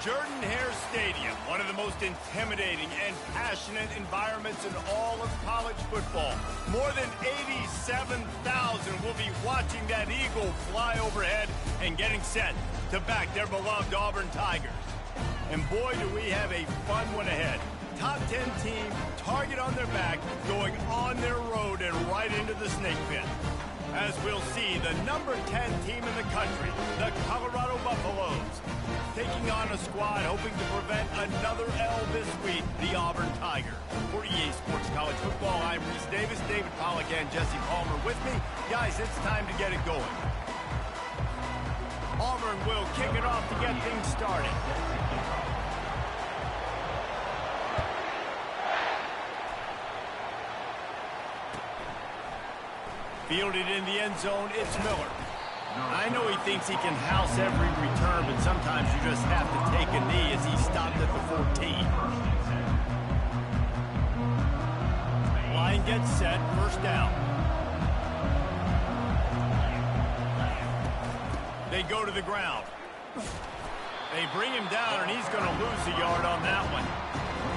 Jordan-Hare Stadium, one of the most intimidating and passionate environments in all of college football. More than 87,000 will be watching that eagle fly overhead and getting set to back their beloved Auburn Tigers. And boy, do we have a fun one ahead. Top 10 team, target on their back, going on their road and right into the snake pit. As we'll see, the number 10 team in the country, the Colorado Buffaloes, taking on a squad hoping to prevent another L this week, the Auburn Tigers. For EA Sports College Football, I'm Reese Davis, David Pollack, and Jesse Palmer with me. Guys, it's time to get it going. Auburn will kick it off to get things started. Fielded in the end zone, it's Miller. I know he thinks he can house every return, but sometimes you just have to take a knee as he stopped at the 14. Line gets set, first down. They go to the ground. They bring him down, and he's going to lose a yard on that one.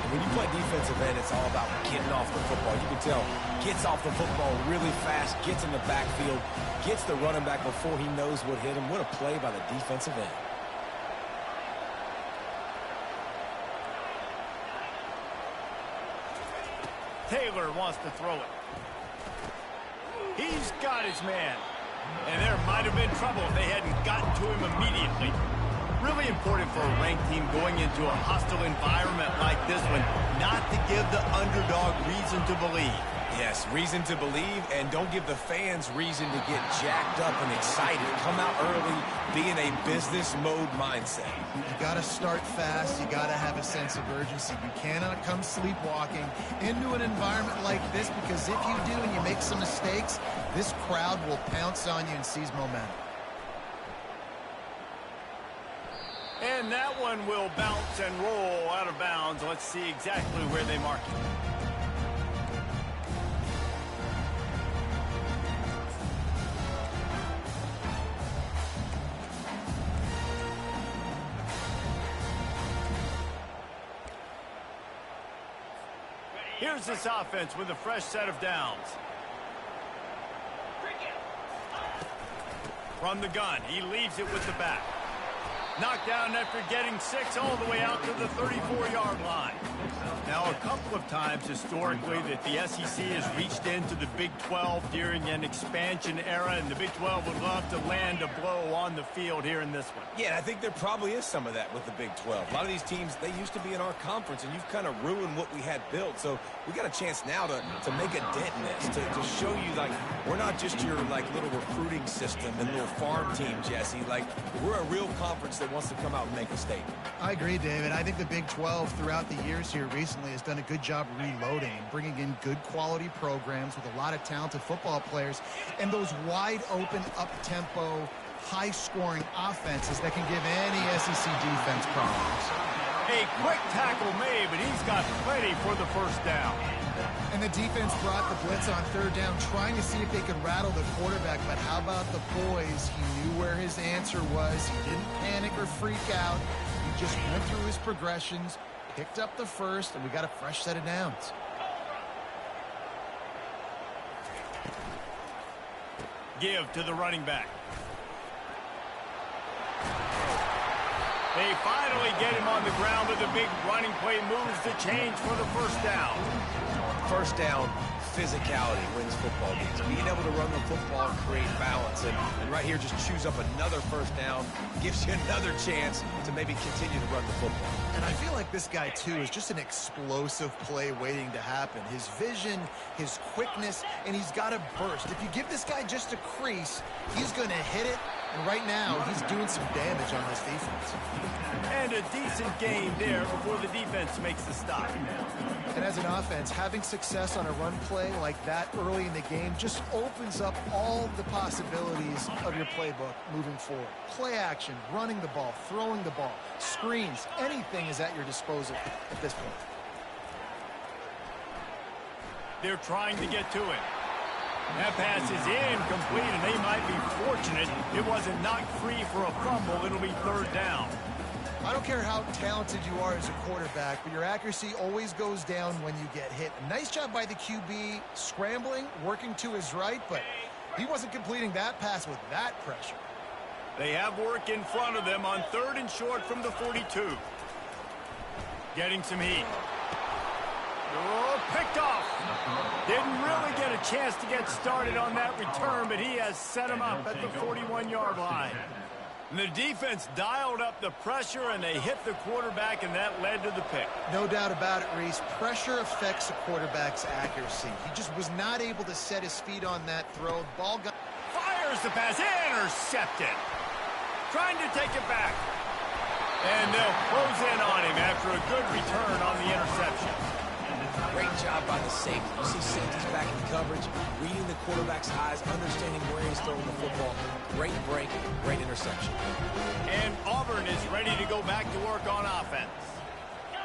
When you play defensive end, it's all about getting off the football. You can tell, gets off the football really fast, gets in the backfield, gets the running back before he knows what hit him. What a play by the defensive end. Taylor wants to throw it. He's got his man. And there might have been trouble if they hadn't gotten to him immediately. Really important for a ranked team going into a hostile environment like this one, not to give the underdog reason to believe. Yes, reason to believe, and don't give the fans reason to get jacked up and excited. Come out early, be in a business mode mindset. You got to start fast. You got to have a sense of urgency. You cannot come sleepwalking into an environment like this, because if you do and you make some mistakes, this crowd will pounce on you and seize momentum. And that one will bounce and roll out of bounds. Let's see exactly where they mark it. Here's this offense with a fresh set of downs. From the gun, he leaves it with the back. Knocked down after getting 6 all the way out to the 34-yard line. Now, a couple of times historically that the SEC has reached into the Big 12 during an expansion era, and the Big 12 would love to land a blow on the field here in this one. Yeah, I think there probably is some of that with the Big 12. A lot of these teams, they used to be in our conference, and you've kind of ruined what we had built. So we got a chance now to make a dent in this, to show you, like, we're not just your, like, little recruiting system and little farm team, Jesse. Like, we're a real conference that wants to come out and make a statement. I agree, David. I think the Big 12 throughout the years here recently has done a good job reloading, bringing in good quality programs with a lot of talented football players, and those wide open, up-tempo, high-scoring offenses that can give any SEC defense problems. A quick tackle made, but he's got plenty for the first down. And the defense brought the blitz on third down, trying to see if they could rattle the quarterback. But how about the boys? He knew where his answer was. He didn't panic or freak out. He just went through his progressions, picked up the first, and we got a fresh set of downs. Give to the running back. They finally get him on the ground with a big running play, moves the change for the first down. First down, physicality wins football games. Being able to run the football and create balance. And right here, just choose up another first down, gives you another chance to maybe continue to run the football. And I feel like this guy, too, is just an explosive play waiting to happen. His vision, his quickness, and he's got a burst. If you give this guy just a crease, he's going to hit it. And right now, he's doing some damage on this defense. And a decent game there before the defense makes the stop. And as an offense, having success on a run play like that early in the game just opens up all the possibilities of your playbook moving forward. Play action, running the ball, throwing the ball, screens, anything is at your disposal at this point. They're trying to get to it. That pass is incomplete, and they might be fortunate it wasn't knocked free for a fumble. It'll be third down. I don't care how talented you are as a quarterback, but your accuracy always goes down when you get hit. A nice job by the QB, scrambling, working to his right, but he wasn't completing that pass with that pressure. They have work in front of them on 3rd and short from the 42. Getting some heat. Oh, picked off. Didn't really get a chance to get started on that return, but he has set him up at the 41-yard line. And the defense dialed up the pressure, and they hit the quarterback, and that led to the pick. No doubt about it, Reese. Pressure affects a quarterback's accuracy. He just was not able to set his feet on that throw. Ball got... Fires the pass. Intercepted. Trying to take it back. And they'll close in on him after a good return on the interception. Great job by the safety. You see safeties back in coverage, reading the quarterback's eyes, understanding where he's throwing the football. Great break, great interception. And Auburn is ready to go back to work on offense.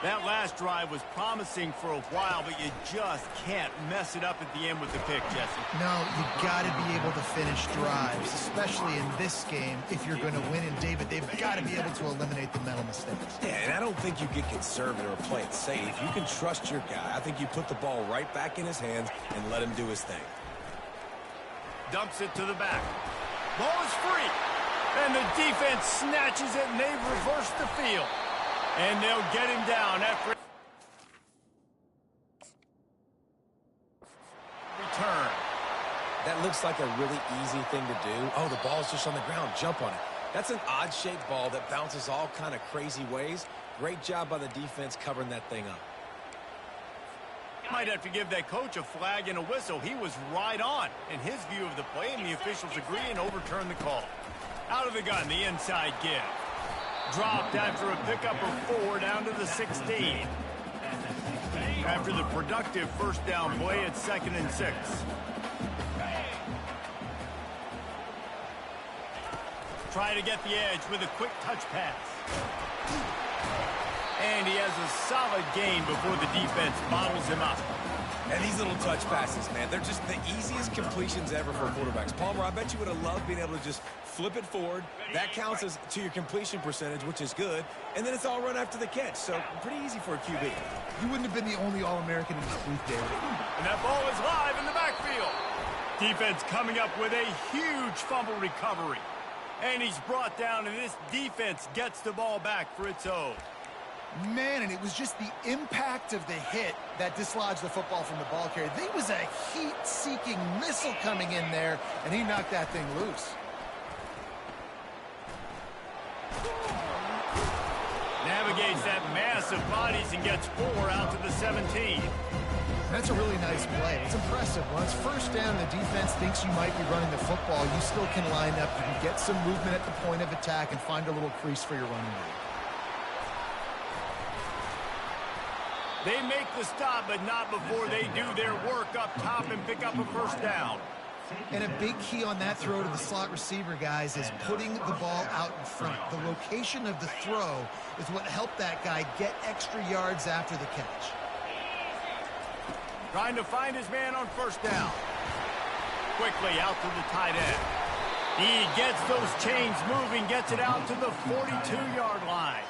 That last drive was promising for a while, but you just can't mess it up at the end with the pick, Jesse. No, you got to be able to finish drives, especially in this game. If you're going to win, and David, they've got to be able to eliminate the mental mistakes. Yeah, and I don't think you get conservative or play it safe. You can trust your guy. I think you put the ball right back in his hands and let him do his thing. Dumps it to the back. Ball is free. And the defense snatches it, and they've reversed the field. And they'll get him down after return. That looks like a really easy thing to do. Oh, the ball's just on the ground. Jump on it. That's an odd-shaped ball that bounces all kind of crazy ways. Great job by the defense covering that thing up. Might have to give that coach a flag and a whistle. He was right on in his view of the play, and the officials agree and overturn the call. Out of the gun, the inside give. Dropped after a pickup of 4 down to the 16. After the productive first down play, it's 2nd and 6. Try to get the edge with a quick touch pass. And he has a solid gain before the defense bottles him up. And these little touch passes, man, they're just the easiest completions ever for quarterbacks. Palmer, I bet you would have loved being able to just flip it forward. That counts as to your completion percentage, which is good. And then it's all run after the catch. So pretty easy for a QB. You wouldn't have been the only All-American in this booth, David. And that ball is live in the backfield. Defense coming up with a huge fumble recovery. And he's brought down, and this defense gets the ball back for its own. Man, and it was just the impact of the hit that dislodged the football from the ball carrier. There was a heat-seeking missile coming in there, and he knocked that thing loose. Navigates that mass of bodies and gets 4 out to the 17. That's a really nice play. It's impressive. Once first down, the defense thinks you might be running the football. You still can line up. You can get some movement at the point of attack and find a little crease for your running game. They make the stop, but not before they do their work up top and pick up a first down. And a big key on that throw to the slot receiver, guys, is putting the ball out in front. The location of the throw is what helped that guy get extra yards after the catch. Trying to find his man on first down. Quickly out to the tight end. He gets those chains moving, gets it out to the 42-yard line.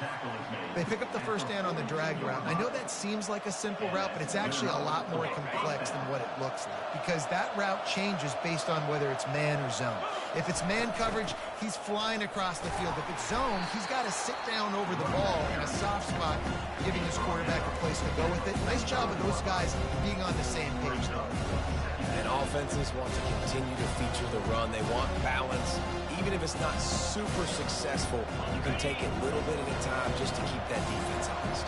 They pick up the first down on the drag route. I know that seems like a simple route, but it's actually a lot more complex than what it looks like, because that route changes based on whether it's man or zone. If it's man coverage, he's flying across the field. If it's zone, he's got to sit down over the ball in a soft spot, giving his quarterback a place to go with it. Nice job of those guys being on the same page, though. And offenses want to continue to feature the run. They want balance. Even if it's not super successful, you can take it little bit at a time just to keep that defense honest.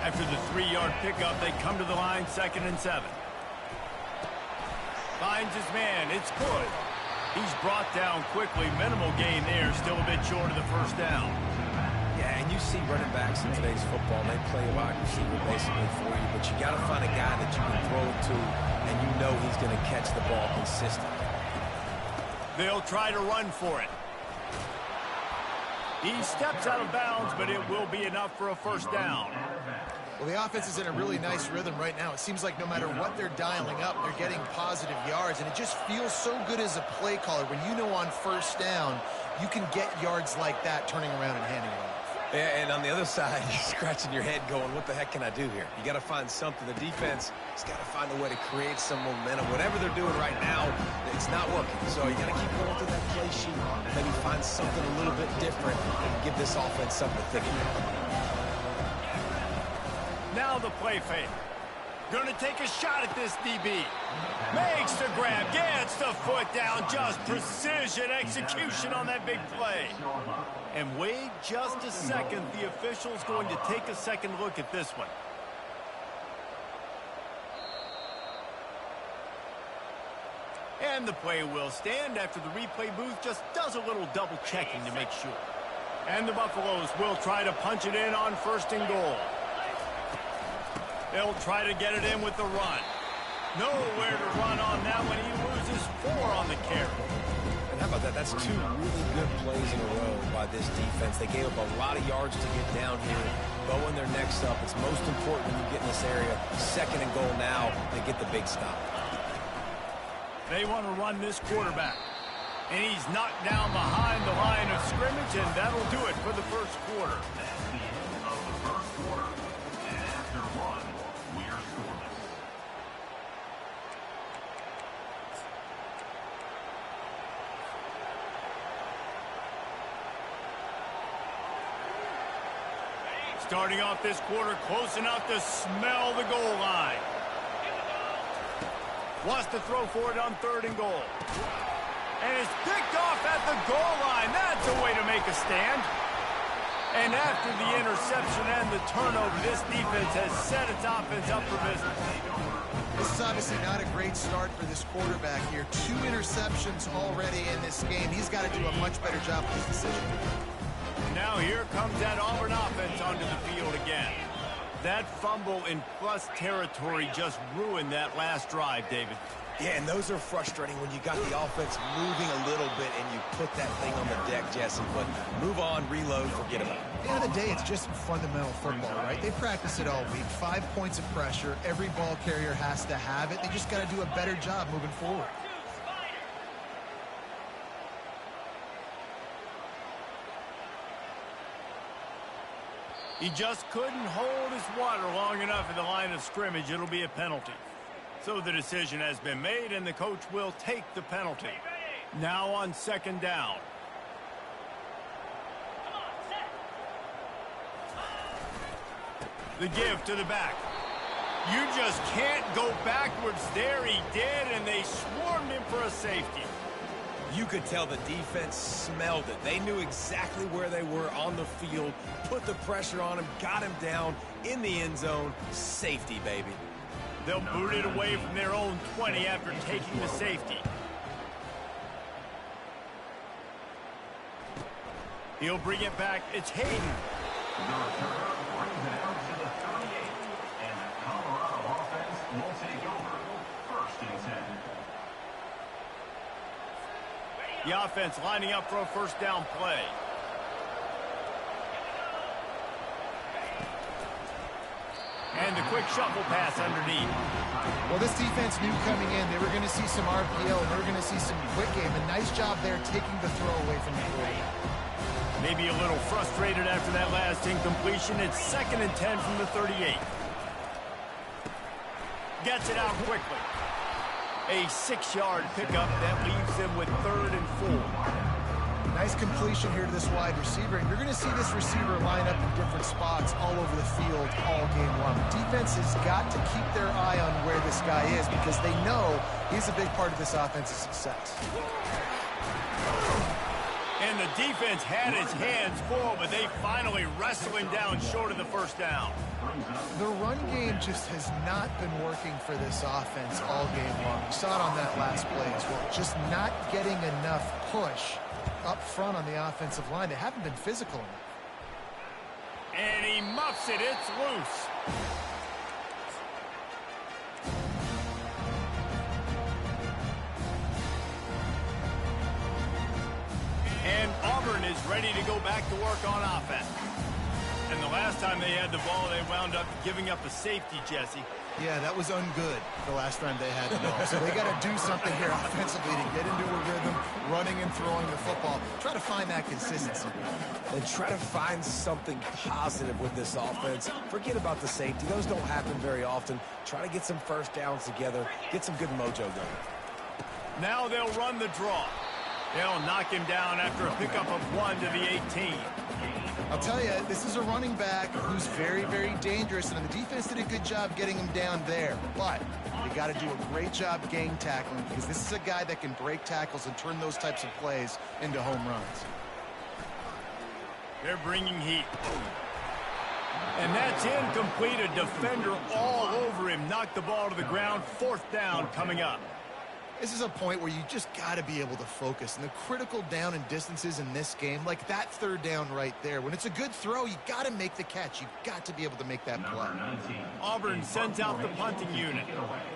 After the 3-yard pickup, they come to the line, 2nd and 7. Finds his man. It's good. He's brought down quickly. Minimal gain there. Still a bit short of the first down. Yeah, and you see running backs in today's football. They play a wide receiver basically for you, but you got to find a guy that you can throw it to, and you know he's going to catch the ball consistently. They'll try to run for it. He steps out of bounds, but it will be enough for a first down. Well, the offense is in a really nice rhythm right now. It seems like no matter what they're dialing up, they're getting positive yards, and it just feels so good as a play caller when you know on first down you can get yards like that turning around and handing it off. Yeah, and on the other side, you're scratching your head going, what the heck can I do here? You got to find something. The defense has got to find a way to create some momentum. Whatever they're doing right now, it's not working. So you got to keep going through that play sheet, maybe find something a little bit different and give this offense something to think about. Now the play fake. Going to take a shot at this DB. Makes the grab, gets the foot down. Just precision execution on that big play. And wait just a second. The official's going to take a second look at this one. And the play will stand after the replay booth just does a little double checking to make sure. And the Buffaloes will try to punch it in on 1st and goal. They'll try to get it in with the run. Nowhere to run on that one. He loses 4 on the carry. And how about that? That's 2 really good plays in a row by this defense. They gave up a lot of yards to get down here. Bowen, their next up. It's most important when you get in this area. 2nd and goal now. They get the big stop. They want to run this quarterback. And he's knocked down behind the line of scrimmage, and that'll do it for the 1st quarter. Starting off this quarter close enough to smell the goal line. Wants to throw for it on 3rd and goal. And it's picked off at the goal line. That's a way to make a stand. And after the interception and the turnover, this defense has set its offense up for business. This is obviously not a great start for this quarterback here. 2 interceptions already in this game. He's got to do a much better job with this decision. Now here comes that Auburn offense onto the field again. That fumble in plus territory just ruined that last drive, David. Yeah, and those are frustrating when you got the offense moving a little bit and you put that thing on the deck, Jesse. But move on, reload, forget about it. At the end of the day, it's just fundamental football, right? They practice it all week. 5 points of pressure. Every ball carrier has to have it. They just got to do a better job moving forward. He just couldn't hold his water long enough in the line of scrimmage. It'll be a penalty. So the decision has been made, and the coach will take the penalty. Now on 2nd down. The give to the back. You just can't go backwards there. He did, and they swarmed him for a safety. You could tell the defense smelled it. They knew exactly where they were on the field, put the pressure on him, got him down in the end zone. Safety, baby. They'll boot it away from their own 20 after taking the safety. He'll bring it back. It's Hayden. The returner brings it out to the 38, and the Colorado offense will take over 1st and 10. The offense lining up for a 1st down play. And the quick shuffle pass underneath. Well, this defense knew coming in they were going to see some RPO and they were going to see some quick game. A nice job there taking the throw away from the quarterback. Maybe a little frustrated after that last incompletion. It's 2nd and 10 from the 38. Gets it out quickly. A 6-yard pickup that leaves them with 3rd and 4. Nice completion here to this wide receiver. And you're going to see this receiver line up in different spots all over the field all game long. Defense has got to keep their eye on where this guy is because they know he's a big part of this offense's success. And the defense had its hands full, but they finally wrestle him down short of the 1st down. The run game just has not been working for this offense all game long. You saw it on that last play as well. Just not getting enough push up front on the offensive line. They haven't been physical enough. And he muffs it. It's loose. And Auburn is ready to go back to work on offense. And the last time they had the ball, they wound up giving up a safety, Jesse. Yeah, that was ungood the last time they had the ball. So they got to do something here offensively to get into a rhythm, running and throwing the football. Try to find that consistency. And try to find something positive with this offense. Forget about the safety. Those don't happen very often. Try to get some first downs together. Get some good mojo going. Now they'll run the draw. They'll knock him down after a pickup of 1 to the 18. I'll tell you, this is a running back who's very, very dangerous, and the defense did a good job getting him down there. But you got to do a great job gang tackling, because this is a guy that can break tackles and turn those types of plays into home runs. They're bringing heat. And that's incomplete. A defender all over him. Knocked the ball to the ground. 4th down coming up. This is a point where you just got to be able to focus. And the critical down and distances in this game, like that 3rd down right there, when it's a good throw, you got to make the catch. You got to be able to make that play. Auburn sends out the punting unit.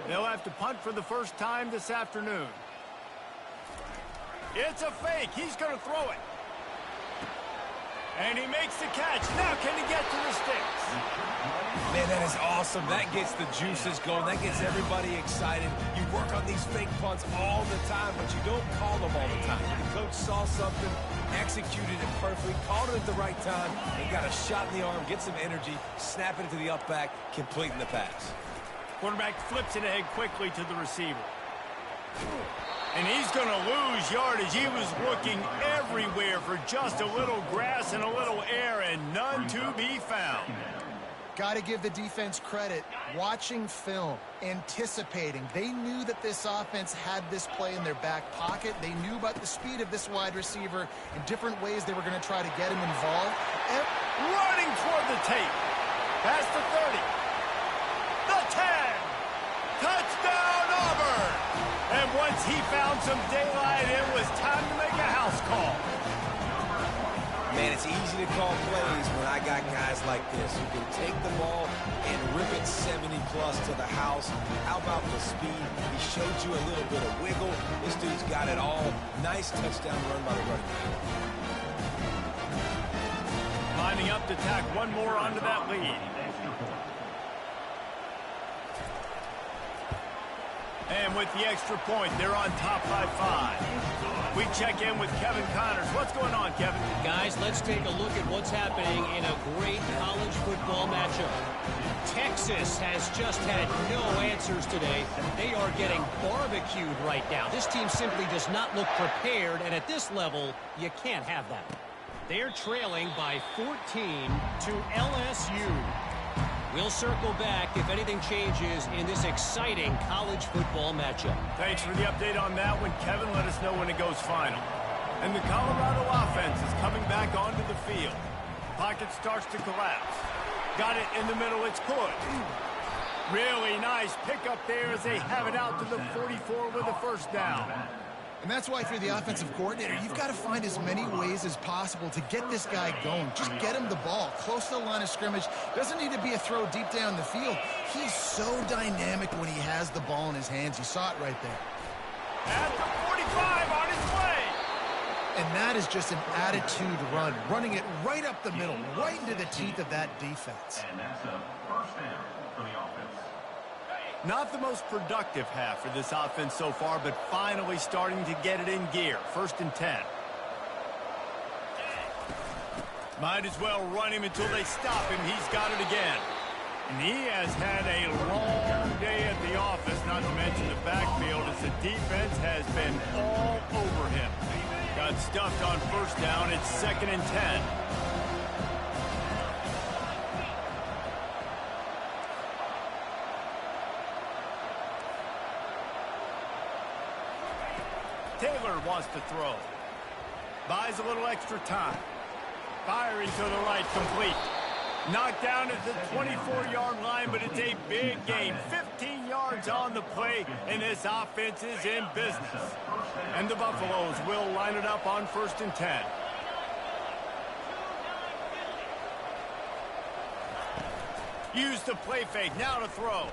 They'll have to punt for the first time this afternoon. It's a fake. He's going to throw it. And he makes the catch. Now can he get to the sticks? Man, that is awesome. That gets the juices going. That gets everybody excited. You work on these fake punts all the time, but you don't call them all the time. The coach saw something, executed it perfectly, called it at the right time, and got a shot in the arm, get some energy, snap it to the up back, completing the pass. Quarterback flips it ahead quickly to the receiver. And he's going to lose yardage. He was looking everywhere for just a little grass and a little air, and none to be found. Got to give the defense credit. Watching film, anticipating. They knew that this offense had this play in their back pocket. They knew about the speed of this wide receiver and different ways they were going to try to get him involved. Running toward the tape. Past the 30. The 10. Touchdown, Auburn. And once he found some daylight, it was time to make a house call. Man, it's easy to call plays when I got guys like this who can take the ball and rip it 70-plus to the house. How about the speed? He showed you a little bit of wiggle. This dude's got it all. Nice touchdown run by the running back. Lining up to tack one more onto that lead. And with the extra point, they're on top by 5. We check in with Kevin Connors. What's going on, Kevin? Guys, let's take a look at what's happening in a great college football matchup. Texas has just had no answers today. They are getting barbecued right now. This team simply does not look prepared, and at this level, you can't have that. They're trailing by 14 to LSU. We'll circle back if anything changes in this exciting college football matchup. Thanks for the update on that one, Kevin. Let us know when it goes final. And the Colorado offense is coming back onto the field. Pocket starts to collapse. Got it in the middle. It's good. Really nice pickup there as they have it out to the 44 with a first down. And that's why, if you're the offensive coordinator, you've got to find as many ways as possible to get this guy going. Just get him the ball close to the line of scrimmage. Doesn't need to be a throw deep down the field. He's so dynamic when he has the ball in his hands. You saw it right there. At the 45 on his way. And that is just an attitude run, running it right up the middle, right into the teeth of that defense. And that's a first down for the offense. Not the most productive half for this offense so far, but finally starting to get it in gear. 1st and 10. Might as well run him until they stop him. He's got it again. And he has had a long day at the office, not to mention the backfield, as the defense has been all over him. Got stuffed on 1st down. It's 2nd and 10. Taylor wants to throw. Buys a little extra time. Firing to the right, complete. Knocked down at the 24-yard line, but it's a big gain. 15 yards on the play, and this offense is in business. And the Buffaloes will line it up on 1st and 10. Use the play fake, now to throw.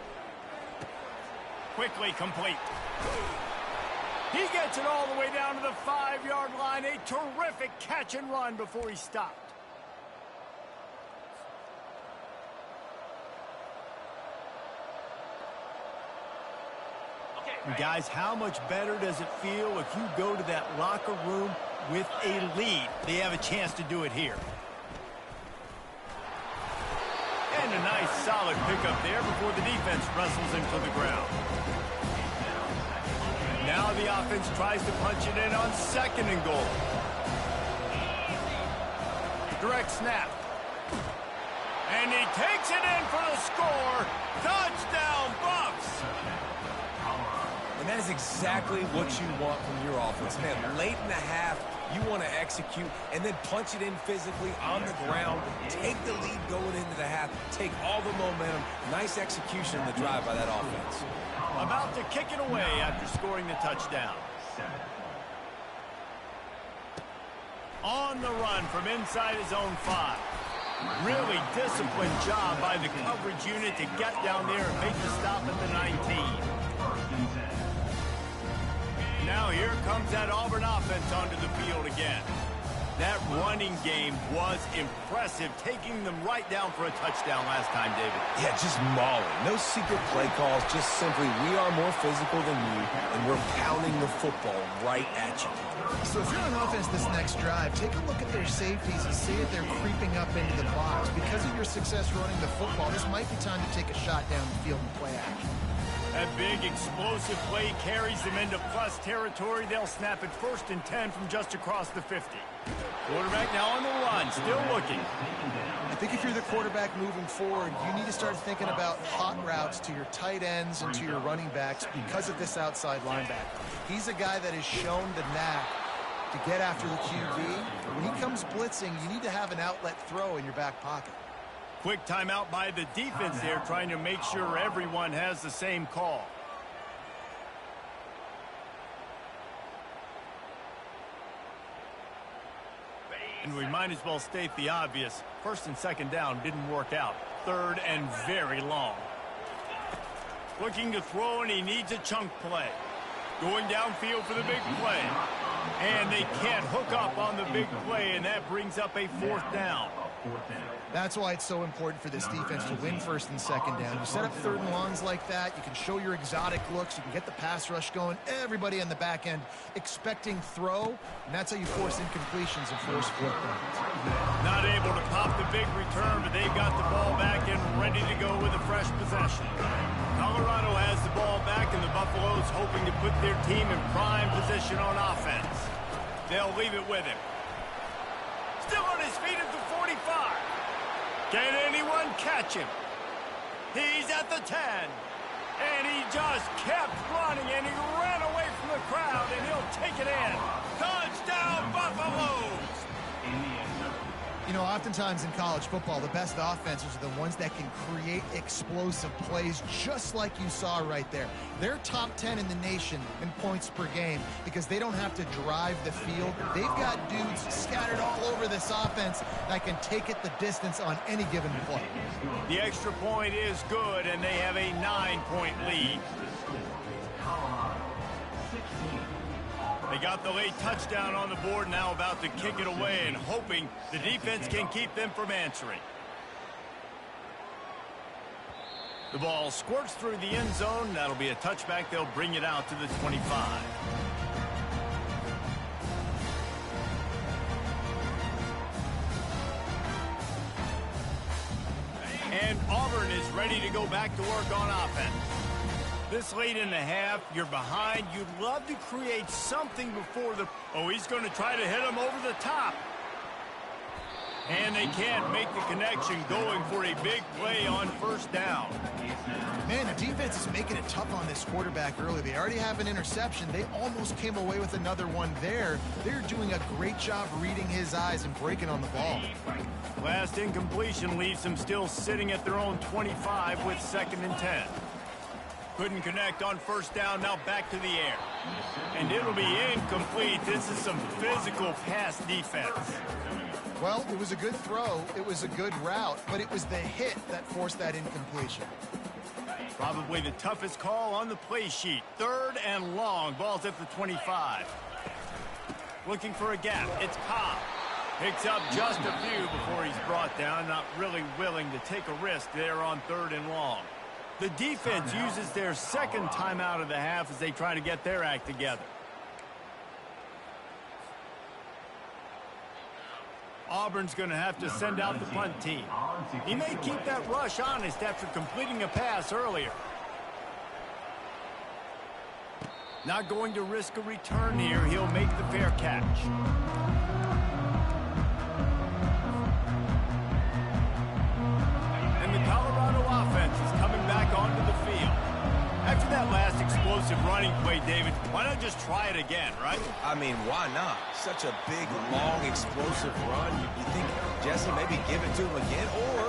Quickly complete. He gets it all the way down to the 5-yard line. A terrific catch and run before he stopped. And guys, how much better does it feel if you go to that locker room with a lead? They have a chance to do it here. And a nice solid pickup there before the defense wrestles him to the ground. Now the offense tries to punch it in on 2nd and goal. Direct snap. And he takes it in for the score. Touchdown, Buffs! And that is exactly what you want from your offense. Man, late in the half, you want to execute and then punch it in physically on the ground. Take the lead going into the half. Take all the momentum. Nice execution on the drive by that offense. About to kick it away after scoring the touchdown. On the run from inside his own 5. Really disciplined job by the coverage unit to get down there and make the stop at the 19. Now here comes that Auburn offense onto the field again. That running game was impressive, taking them right down for a touchdown last time, David. Yeah, just mauling. No secret play calls, just simply we are more physical than you, and we're pounding the football right at you. So if you're on offense this next drive, take a look at their safeties and see if they're creeping up into the box. Because of your success running the football, this might be time to take a shot down the field and play action. That big explosive play carries them into plus territory. They'll snap it 1st and 10 from just across the 50. Quarterback now on the run, still looking. I think if you're the quarterback moving forward, you need to start thinking about hot routes to your tight ends and to your running backs because of this outside linebacker. He's a guy that has shown the knack to get after the QB. When he comes blitzing, you need to have an outlet throw in your back pocket. Quick timeout by the defense there, trying to make sure everyone has the same call. And we might as well state the obvious. 1st and 2nd down didn't work out. 3rd and very long. Looking to throw, and he needs a chunk play. Going downfield for the big play. And they can't hook up on the big play, and that brings up a 4th down. That's why it's so important for this defense to win 1st and 2nd down. You set up 3rd and longs like that, you can show your exotic looks, you can get the pass rush going, everybody on the back end expecting throw, and that's how you force incompletions and force 4th downs. Not able to pop the big return, but they've got the ball back and ready to go with a fresh possession. Colorado has the ball back, and the Buffaloes hoping to put their team in prime position on offense. They'll leave it with him. Still on his feet at the 45. Can anyone catch him? He's at the 10. And he just kept running, and he ran away from the crowd, and he'll take it in. Touchdown, Buffaloes! You know, oftentimes in college football, the best offenses are the ones that can create explosive plays, just like you saw right there. They're top 10 in the nation in points per game because they don't have to drive the field. They've got dudes scattered all over this offense that can take it the distance on any given play. The extra point is good, and they have a 9-point lead. They got the late touchdown on the board, now about to kick it away and hoping the defense can keep them from answering. The ball squirts through the end zone. That'll be a touchback. They'll bring it out to the 25. And Auburn is ready to go back to work on offense. This late in the half, you're behind. You'd love to create something before the... Oh, he's going to try to hit him over the top. And they can't make the connection, going for a big play on 1st down. Man, the defense is making it tough on this quarterback early. They already have an interception. They almost came away with another one there. They're doing a great job reading his eyes and breaking on the ball. Last incompletion leaves them still sitting at their own 25 with 2nd and 10. Couldn't connect on 1st down, now back to the air. And it'll be incomplete. This is some physical pass defense. Well, it was a good throw, it was a good route, but it was the hit that forced that incompletion. Probably the toughest call on the play sheet. 3rd and long, ball's at the 25. Looking for a gap, it's Cobb. Picks up just a few before he's brought down, not really willing to take a risk there on 3rd and long. The defense uses their second timeout of the half as they try to get their act together. Auburn's going to have to send out the punt team. He may keep that rush honest after completing a pass earlier. Not going to risk a return here. He'll make the fair catch. And the Colorado offense is coming back onto the field. After that last explosive running play, David, why not just try it again, right? I mean, why not? Such a big, long, explosive run. You think, Jesse, maybe give it to him again? Or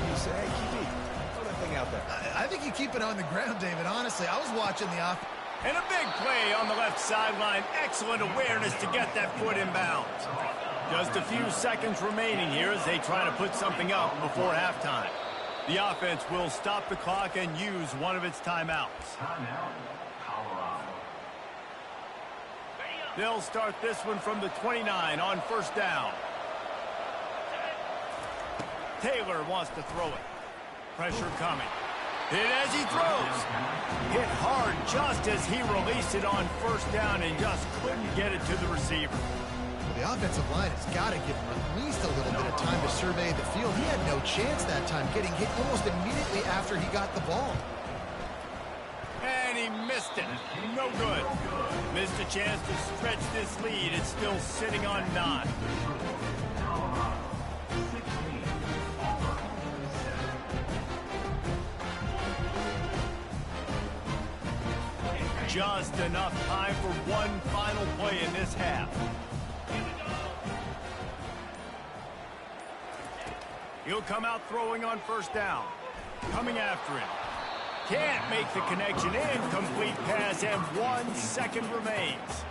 you say, hey, QB, throw that thing out there. I think you keep it on the ground, David. Honestly, I was watching the offense. And a big play on the left sideline. Excellent awareness to get that foot in bounds. Just a few seconds remaining here as they try to put something up before halftime. The offense will stop the clock and use one of its timeouts. Timeout, Colorado. They'll start this one from the 29 on first down. Taylor wants to throw it. Pressure coming. Hit as he throws. Hit hard just as he released it on first down and just couldn't get it to the receiver. The offensive line has got to give him at least a little bit of time to survey the field. He had no chance that time, getting hit almost immediately after he got the ball. And he missed it. No good. Missed a chance to stretch this lead. It's still sitting on 9. Just enough time for one final play in this half. He'll come out throwing on first down. Coming after him. Can't make the connection. Incomplete pass, and 1 second remains.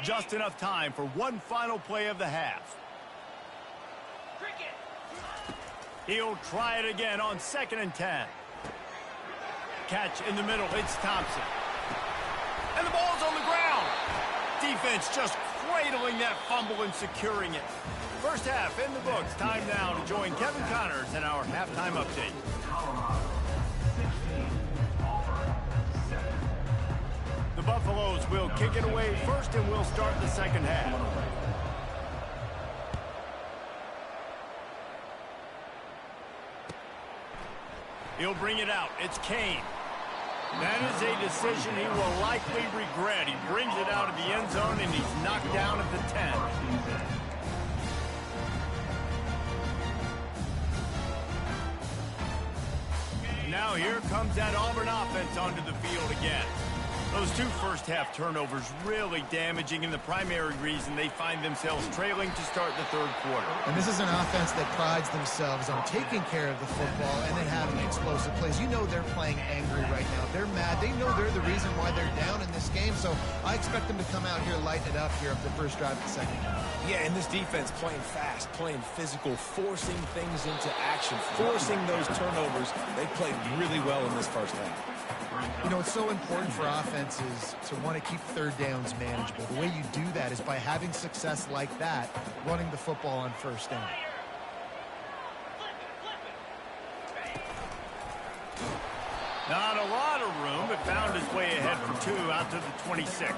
Just enough time for one final play of the half. He'll try it again on 2nd and 10. Catch in the middle. It's Thompson. And the ball's on the ground. Defense just cradling that fumble and securing it. First half in the books. Time now to join Kevin Connors in our halftime update. The Buffaloes will kick it away first, and we'll start the second half. He'll bring it out. It's Kane. That is a decision he will likely regret. He brings it out of the end zone, and he's knocked down at the 10. Now here comes that Auburn offense onto the field again. Those 2 first-half turnovers really damaging, and the primary reason they find themselves trailing to start the third quarter. And this is an offense that prides themselves on taking care of the football and then having explosive plays. You know they're playing angry right now. They're mad. They know they're the reason why they're down in this game, so I expect them to come out here, lighten it up here of the first drive of the second half. Yeah, and this defense playing fast, playing physical, forcing things into action, forcing those turnovers. They played really well in this first half. You know, it's so important for offenses to want to keep third downs manageable. The way you do that is by having success like that, running the football on first down. Not a lot of room, but found his way ahead for 2 out to the 26.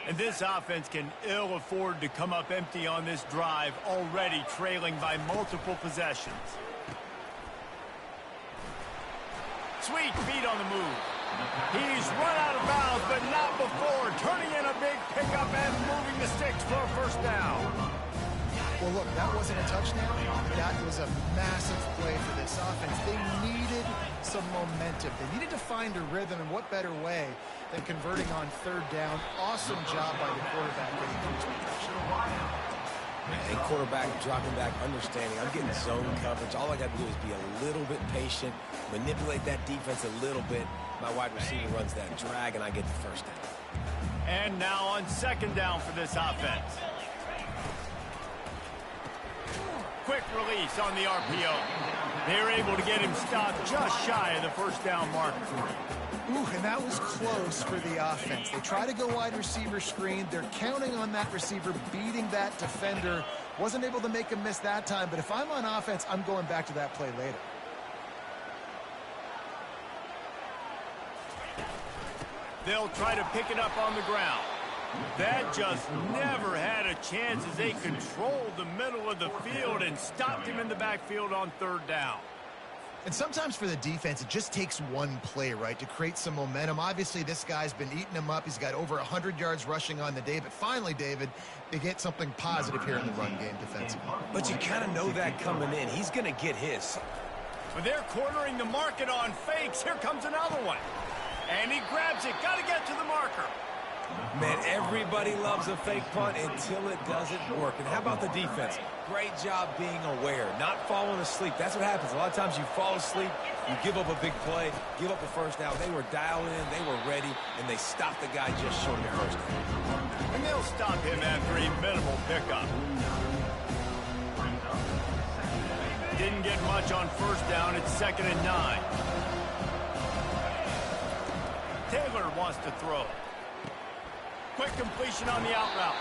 And this offense can ill afford to come up empty on this drive, already trailing by multiple possessions. Sweet feet on the move. He's run out of bounds, but not before. Turning in a big pickup and moving the sticks for a first down. Well, look, that wasn't a touchdown. That was a massive play for this offense. They needed some momentum. They needed to find a rhythm, and what better way than converting on third down. Awesome job by the quarterback getting through his protection. And quarterback dropping back, understanding. I'm getting zone coverage. All I got to do is be a little bit patient, manipulate that defense a little bit. My wide receiver runs that drag, and I get the first down. And now on second down for this offense. quick release on the RPO. They're able to get him stopped just shy of the first down marker. Ooh, and that was close for the offense. They try to go wide receiver screen. They're counting on that receiver beating that defender. Wasn't able to make a miss that time, but if I'm on offense, I'm going back to that play later. They'll try to pick it up on the ground. That just never had a chance as they controlled the middle of the field and stopped him in the backfield on third down. And sometimes for the defense, it just takes one play, right, to create some momentum. Obviously, this guy's been eating him up. He's got over 100 yards rushing on the day. But finally, David, they get something positive here in the run game defensively. But you kind of know that coming in. He's going to get his. But they're cornering the market on fakes. Here comes another one. And he grabs it. Got to get to the marker. Man, everybody loves a fake punt until it doesn't work. And how about the defense? Great job being aware, not falling asleep. That's what happens. A lot of times you fall asleep, you give up a big play, give up a first down. They were dialed in, they were ready, and they stopped the guy just short of the first down. And they'll stop him after a minimal pickup. Didn't get much on first down. It's 2nd and 9. Taylor wants to throw. Quick completion on the out route.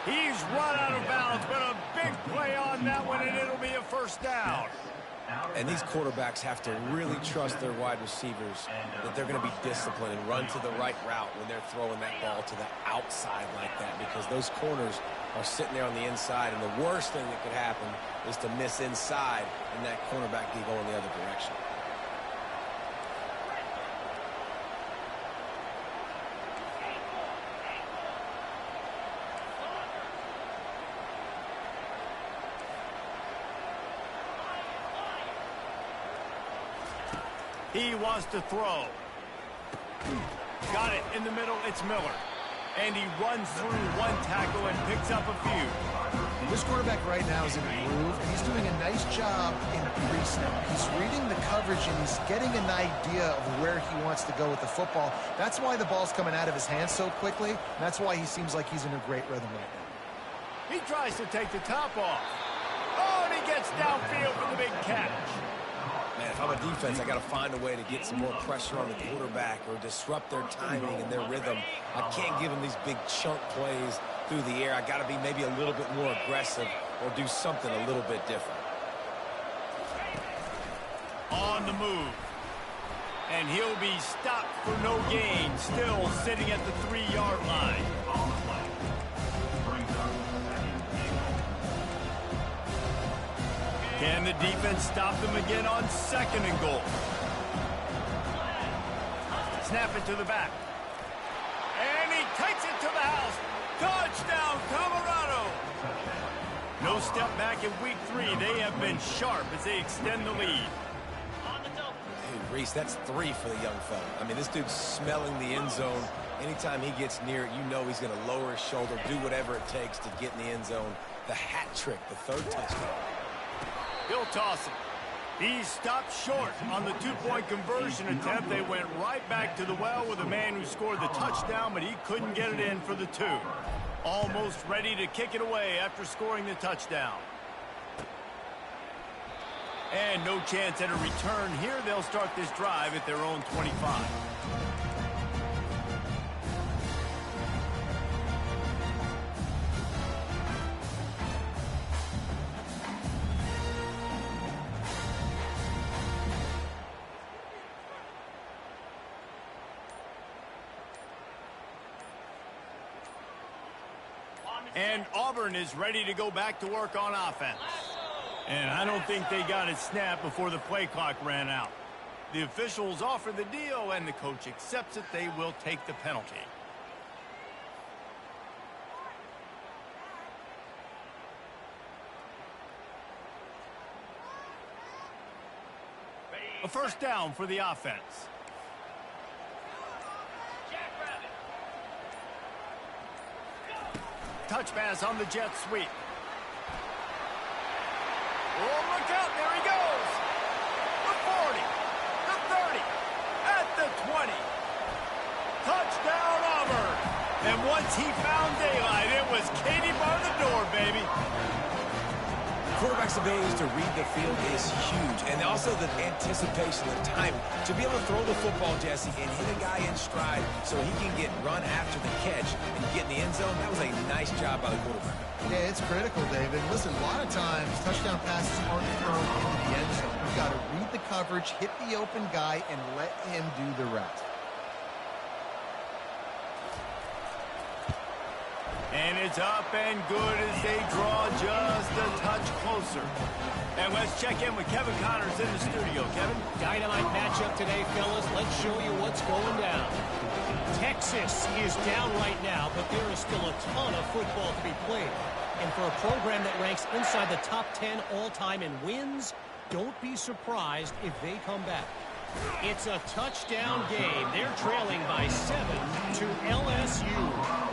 He's run out of bounds, but a big play on that one, and it'll be a first down. And these quarterbacks have to really trust their wide receivers that they're going to be disciplined and run to the right route when they're throwing that ball to the outside like that, because those corners are sitting there on the inside, and the worst thing that could happen is to miss inside and that cornerback be going the other direction. He wants to throw. Got it in the middle. It's Miller. And he runs through one tackle and picks up a few. This quarterback right now is in a groove, and he's doing a nice job in pre-snap. He's reading the coverage, and he's getting an idea of where he wants to go with the football. That's why the ball's coming out of his hands so quickly, and that's why he seems like he's in a great rhythm right now. He tries to take the top off. Oh, and he gets downfield for the big catch. Man, if I'm a defense, I got to find a way to get some more pressure on the quarterback or disrupt their timing and their rhythm. I can't give them these big chunk plays through the air. I got to be maybe a little bit more aggressive or do something a little bit different. On the move. And he'll be stopped for no gain, still sitting at the 3-yard line. Can the defense stop them again on 2nd and goal? Snap it to the back. And he takes it to the house. Touchdown, Colorado! No step back in week 3. They have been sharp as they extend the lead. Hey, Reese, that's 3 for the young fella. I mean, this dude's smelling the end zone. Anytime he gets near it, you know he's going to lower his shoulder, do whatever it takes to get in the end zone. The hat trick, the 3rd touchdown. He'll toss it. He's stopped short on the 2-point conversion attempt. They went right back to the well with a man who scored the touchdown, but he couldn't get it in for the 2. Almost ready to kick it away after scoring the touchdown. And no chance at a return here. They'll start this drive at their own 25. And Auburn is ready to go back to work on offense. And I don't think they got it snapped before the play clock ran out. The officials offer the deal, and the coach accepts it. They will take the penalty. A first down for the offense. Touch pass on the jet sweep. Oh, look out. There he goes. The 40, the 30, at the 20. Touchdown, Auburn. And once he found daylight, it was Katie bar the door, baby. quarterback's ability to read the field is huge, and also the anticipation, the time to be able to throw the football, Jesse, and hit a guy in stride so he can get run after the catch and get in the end zone. That was a nice job by the quarterback. Yeah, it's critical, David. Listen, a lot of times touchdown passes aren't thrown into the end zone. You've got to read the coverage, hit the open guy, and let him do the rest. And it's up and good as they draw just a touch closer. And let's check in with Kevin Connors in the studio. Kevin? Dynamite matchup today, fellas. Let's show you what's going down. Texas is down right now, but there is still a ton of football to be played. And for a program that ranks inside the top 10 all-time in wins, don't be surprised if they come back. It's a touchdown game. They're trailing by 7 to LSU.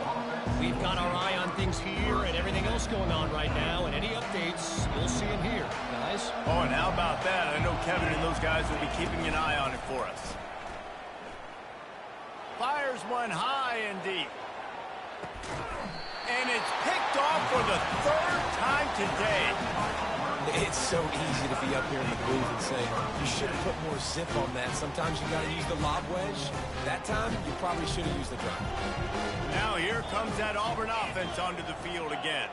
We've got our eye on things here and everything else going on right now, and any updates, you'll see them here, guys. Oh, and how about that? I know Kevin and those guys will be keeping an eye on it for us. Fires one high and deep. And it's picked off for the third time today. It's so easy to be up here in the booth and say, you should have put more zip on that. Sometimes you got to use the lob wedge. That time, you probably should have used the drop. Now here comes that Auburn offense onto the field again.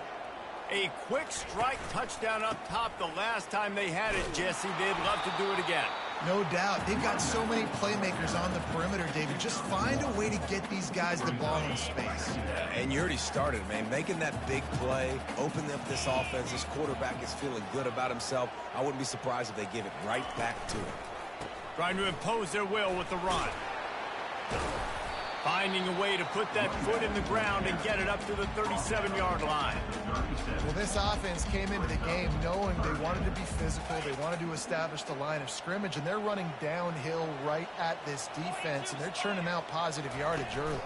A quick strike touchdown up top the last time they had it, Jesse. They'd love to do it again. No doubt. They've got so many playmakers on the perimeter, David. Just find a way to get these guys the ball in space. And you already started, man. Making that big play, opening up this offense. This quarterback is feeling good about himself. I wouldn't be surprised if they give it right back to him. Trying to impose their will with the run. Finding a way to put that foot in the ground and get it up to the 37-yard line. Well, this offense came into the game knowing they wanted to be physical. They wanted to establish the line of scrimmage, and they're running downhill right at this defense, and they're churning out positive yardage early.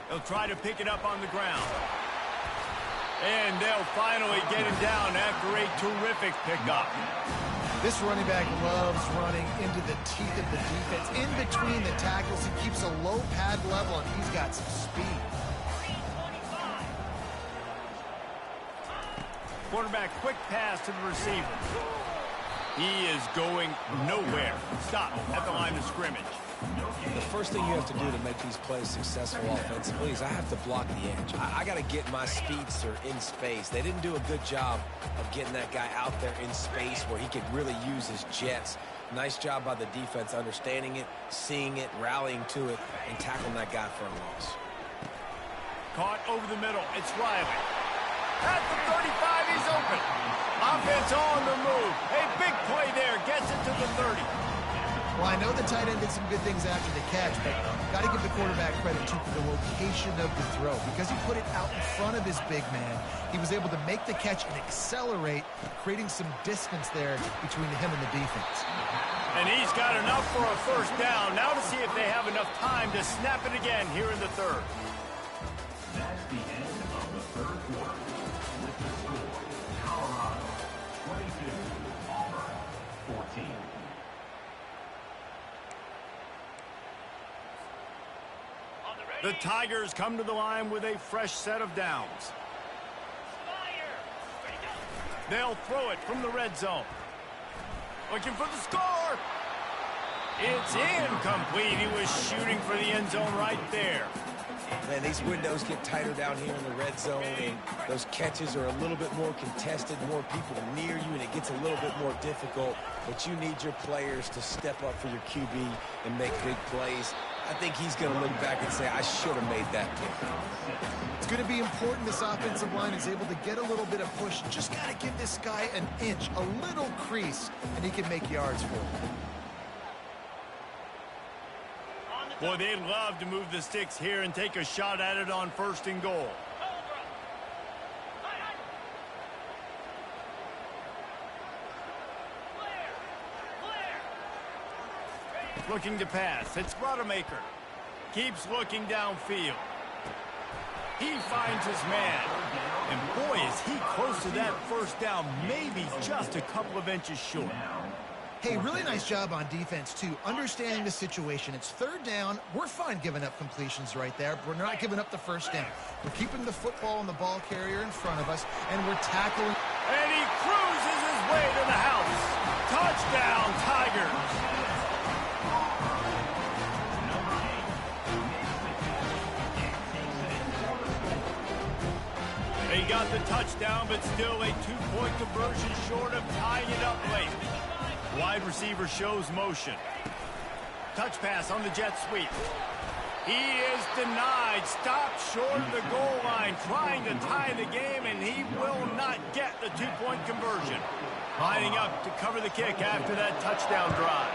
They'll try to pick it up on the ground. And they'll finally get him down after a terrific pickup. This running back loves running into the teeth of the defense. In between the tackles, he keeps a low pad level, and he's got some speed. Quarterback, quick pass to the receiver. He is going nowhere. Stop at the line of scrimmage. The first thing you have to do to make these plays successful offensively is I have to block the edge. I got to get my speedster in space. They didn't do a good job of getting that guy out there in space where he could really use his jets. Nice job by the defense understanding it, seeing it, rallying to it, and tackling that guy for a loss. Caught over the middle. It's Riley. At the 35, he's open. Offense on the move. A big play there. Gets it to the 30. Well, I know the tight end did some good things after the catch, but got to give the quarterback credit, too, for the location of the throw. Because he put it out in front of his big man, he was able to make the catch and accelerate, creating some distance there between him and the defense. And he's got enough for a first down. Now to see if they have enough time to snap it again here in the third. That's the end of the third quarter. With the score, Colorado 22, Auburn 14. The Tigers come to the line with a fresh set of downs. They'll throw it from the red zone. Looking for the score. It's incomplete. He was shooting for the end zone right there. Man, these windows get tighter down here in the red zone, and those catches are a little bit more contested, more people near you, and it gets a little bit more difficult. But you need your players to step up for your QB and make big plays. I think he's going to look back and say, I should have made that pick. It's going to be important this offensive line is able to get a little bit of push. Just got to give this guy an inch, a little crease, and he can make yards for him. Boy, they'd love to move the sticks here and take a shot at it on 1st and goal. Looking to pass. It's Rodemaker. Keeps looking downfield. He finds his man. And boy, is he close to that first down. Maybe just a couple of inches short. Hey, really nice job on defense, too. Understanding the situation. It's 3rd down. We're fine giving up completions right there. We're not giving up the first down. We're keeping the football and the ball carrier in front of us, and we're tackling. And he cruises way to the house. Touchdown, Tigers. They got the touchdown, but still a two-point conversion short of tying it up late. Wide receiver shows motion. Touch pass on the jet sweep. He is denied. Stopped short of the goal line, trying to tie the game, and he will not get the two-point conversion. Lining up to cover the kick after that touchdown drive.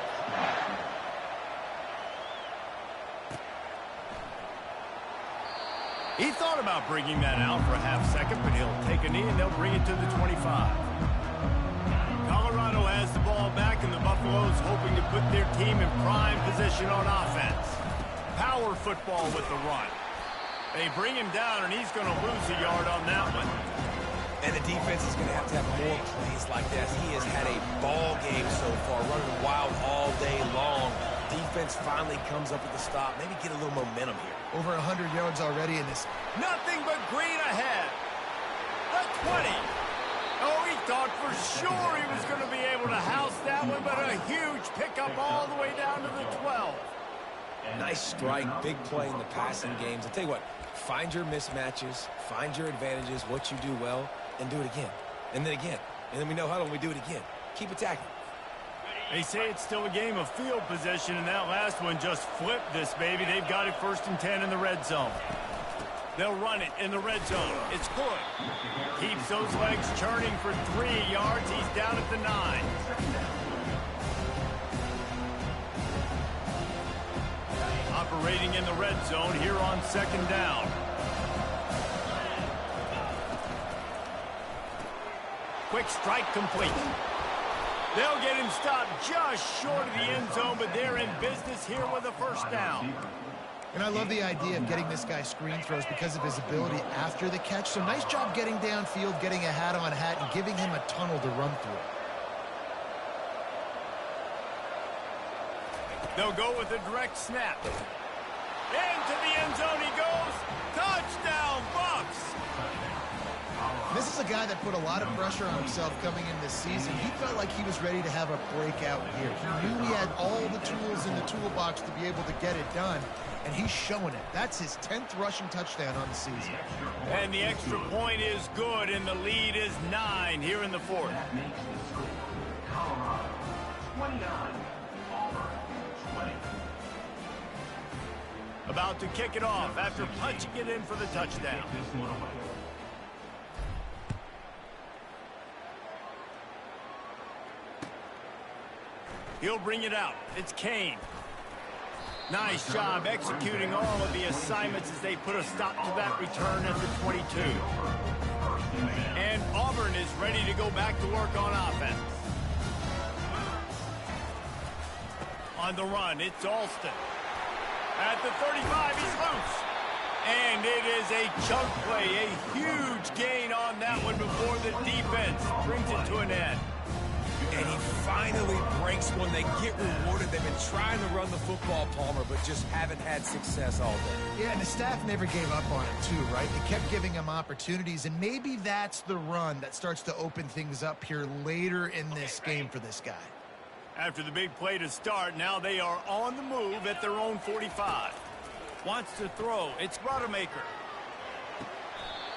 He thought about bringing that out for a half second, but he'll take a knee and they'll bring it to the 25. Colorado has the ball back, and the Buffaloes hoping to put their team in prime position on offense. Power football with the run. They bring him down, and he's going to lose a yard on that one. And the defense is going to have more plays like that. He has had a ball game so far, running wild all day long. Defense finally comes up with the stop. Maybe get a little momentum here. Over 100 yards already in this. Nothing but green ahead. The 20. Oh, he thought for sure he was going to be able to house that one, but a huge pickup all the way down to the 12. Nice strike, big play in the passing games. I'll tell you what, find your mismatches, find your advantages, what you do well, and do it again. And then again. And then we know how do we do it again. Keep attacking. They say it's still a game of field position, and that last one just flipped this baby. They've got it 1st and 10 in the red zone. They'll run it in the red zone. It's good. Keeps those legs churning for 3 yards. He's down at the 9. Operating in the red zone here on 2nd down. Quick strike complete. They'll get him stopped just short of the end zone, but they're in business here with a 1st down. And I love the idea of getting this guy screen throws because of his ability after the catch. So nice job getting downfield, getting a hat-on-hat, and giving him a tunnel to run through. They'll go with a direct snap. Into the end zone he goes. Touchdown, Bucks! This is a guy that put a lot of pressure on himself coming in this season. He felt like he was ready to have a breakout year. He knew he had all the tools in the toolbox to be able to get it done, and he's showing it. That's his 10th rushing touchdown on the season. And the extra point is good, and the lead is 9 here in the 4th. That makes the score Colorado 29, Auburn 20. About to kick it off after punching it in for the touchdown. This one away. He'll bring it out. It's Kane. Nice job executing all of the assignments as they put a stop to that return at the 22. And Auburn is ready to go back to work on offense. On the run, it's Alston. At the 35, he's loose. And it is a chunk play, a huge gain on that one before the defense brings it to an end. And he finally breaks one. They get rewarded. They've been trying to run the football, Palmer, but just haven't had success all day. Yeah, and the staff never gave up on him too, right? They kept giving him opportunities, and maybe that's the run that starts to open things up here later in this game for this guy. After the big play to start, now they are on the move at their own 45. Wants to throw. It's Rodemaker.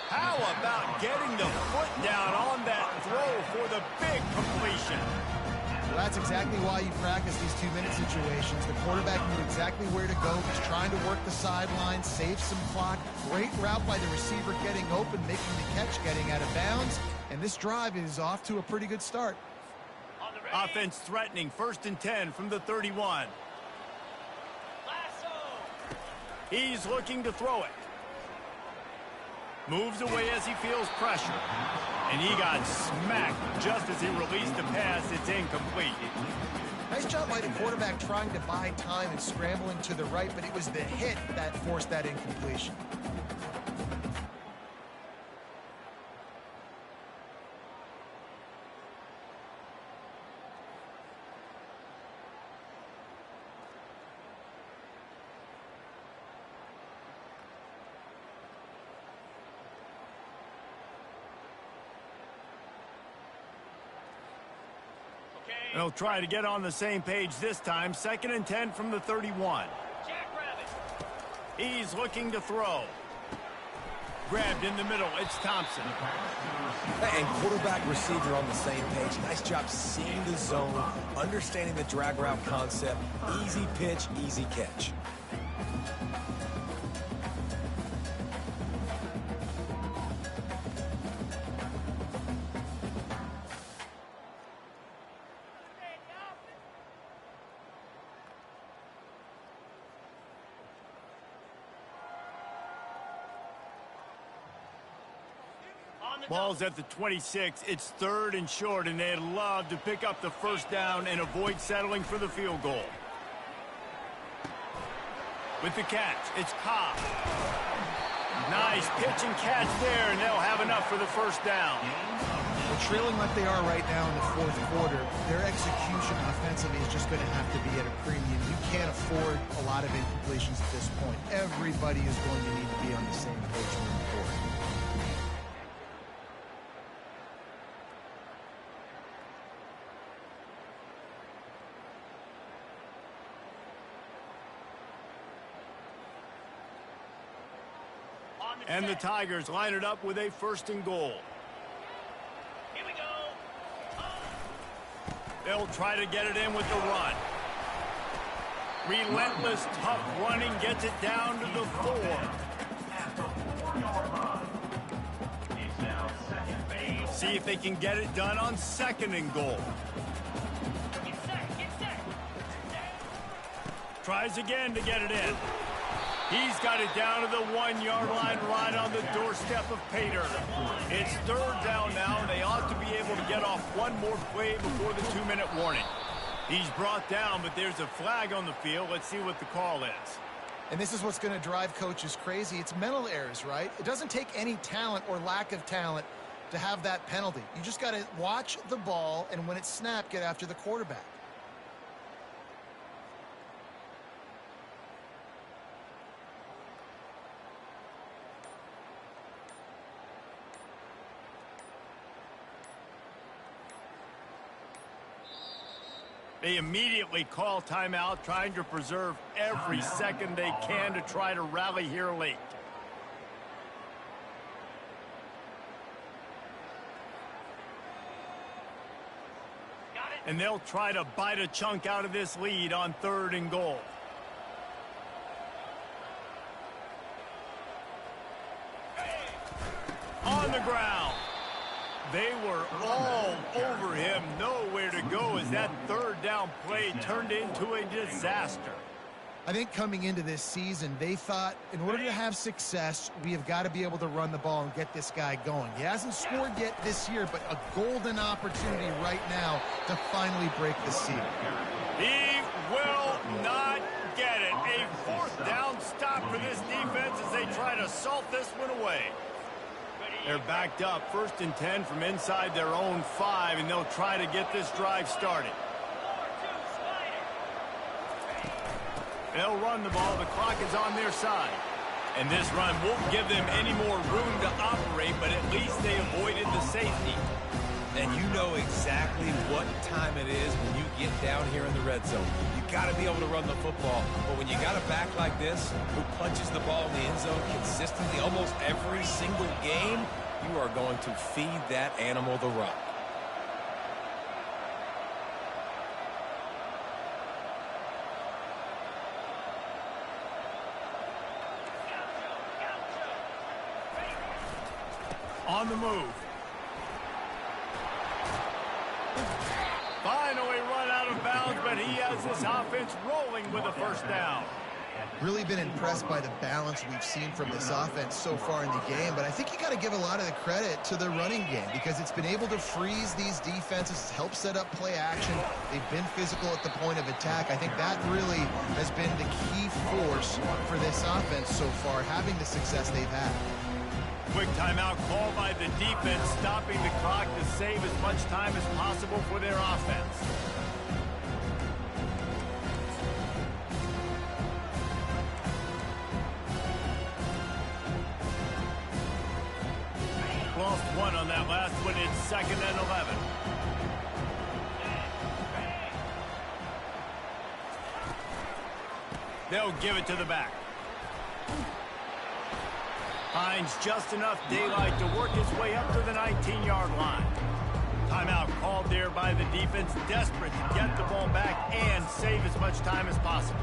How about getting the foot down on that throw for the big completion? Well, that's exactly why you practice these 2-minute situations. The quarterback knew exactly where to go. He's trying to work the sideline, save some clock. Great route by the receiver getting open, making the catch, getting out of bounds. And this drive is off to a pretty good start. Offense threatening, 1st and 10 from the 31. He's looking to throw it. Moves away as he feels pressure. And he got smacked just as he released the pass. It's incomplete. Nice job by the quarterback trying to buy time and scrambling to the right, but it was the hit that forced that incompletion. They'll try to get on the same page this time. 2nd and 10 from the 31. He's looking to throw. Grabbed in the middle. It's Thompson. And quarterback, receiver on the same page. Nice job seeing the zone, understanding the drag route concept. Easy pitch, easy catch. Ball's at the 26. It's 3rd and short, and they'd love to pick up the first down and avoid settling for the field goal. With the catch, it's Cobb. Nice pitch and catch there, and they'll have enough for the first down. Well, trailing like they are right now in the 4th quarter, their execution offensively is just going to have to be at a premium. You can't afford a lot of incompletions at this point. Everybody is going to need to be on the same page moving forward. And the Tigers line it up with a 1st and goal. Here we go. They'll try to get it in with the run. Relentless, tough running gets it down to the 4. See if they can get it done on 2nd and goal. Tries again to get it in. He's got it down to the 1-yard line right on the doorstep of Pater. It's 3rd down now, and they ought to be able to get off one more play before the 2-minute warning. He's brought down, but there's a flag on the field. Let's see what the call is. And this is what's going to drive coaches crazy. It's mental errors, right? It doesn't take any talent or lack of talent to have that penalty. You just got to watch the ball, and when it's snapped, get after the quarterback. They immediately call timeout, trying to preserve every second they can to try to rally here late. And they'll try to bite a chunk out of this lead on 3rd and goal. On the ground. They were all over him, nowhere to go as that 3rd down play turned into a disaster. I think coming into this season, they thought in order to have success, we have got to be able to run the ball and get this guy going. He hasn't scored yet this year, but a golden opportunity right now to finally break the seal. He will not get it. A 4th down stop for this defense as they try to salt this one away. They're backed up, 1st and 10 from inside their own 5, and they'll try to get this drive started. They'll run the ball. The clock is on their side. And this run won't give them any more room to operate, but at least they avoided the safety. And you know exactly what time it is when you get down here in the red zone. You got to be able to run the football. But when you got a back like this, who punches the ball in the end zone consistently almost every single game, you are going to feed that animal the rock. On the move. Finally run out of bounds, but he has this offense rolling with a 1st down. Really been impressed by the balance we've seen from this offense so far in the game, but I think you got to give a lot of the credit to the running game because it's been able to freeze these defenses, help set up play action. They've been physical at the point of attack. I think that really has been the key force for this offense so far, having the success they've had. Quick timeout call by the defense, stopping the clock to save as much time as possible for their offense. Lost one on that last one. It's 2nd and 11. They'll give it to the back. Finds just enough daylight to work his way up to the 19-yard line. Timeout called there by the defense, desperate to get the ball back and save as much time as possible.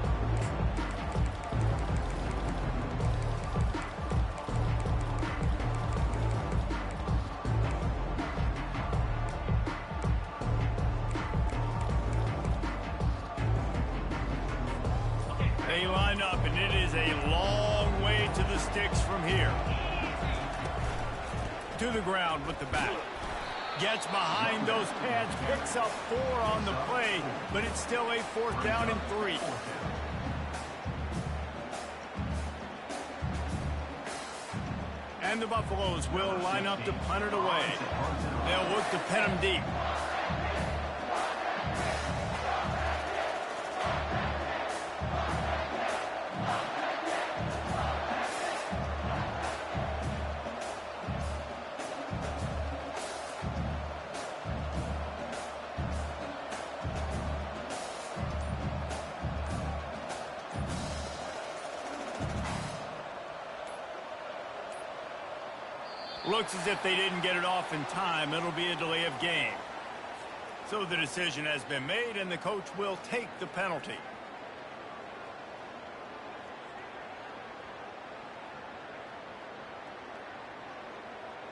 They line up, and it is a long way to the sticks from here. To the ground with the back. Gets behind those pads, picks up 4 on the play, but it's still a 4th down and 3. And the Buffaloes will line up to punt it away. They'll look to pin them deep. Looks as if they didn't get it off in time. It'll be a delay of game. So the decision has been made, and the coach will take the penalty.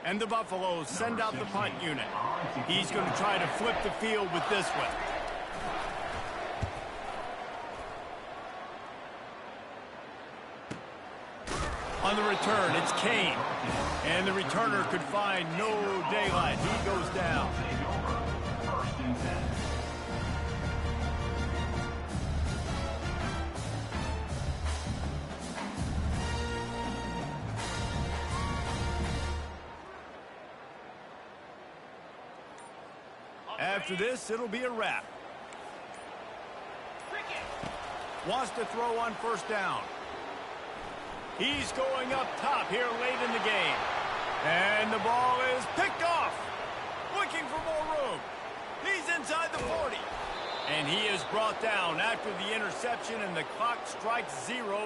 And the Buffaloes send out the punt unit. He's going to try to flip the field with this one. On the return, it's Kane. And the returner could find no daylight. He goes down. After this, it'll be a wrap. Wants to throw on 1st down. He's going up top here late in the game. And the ball is picked off. Looking for more room. He's inside the 40. And he is brought down after the interception, and the clock strikes 0.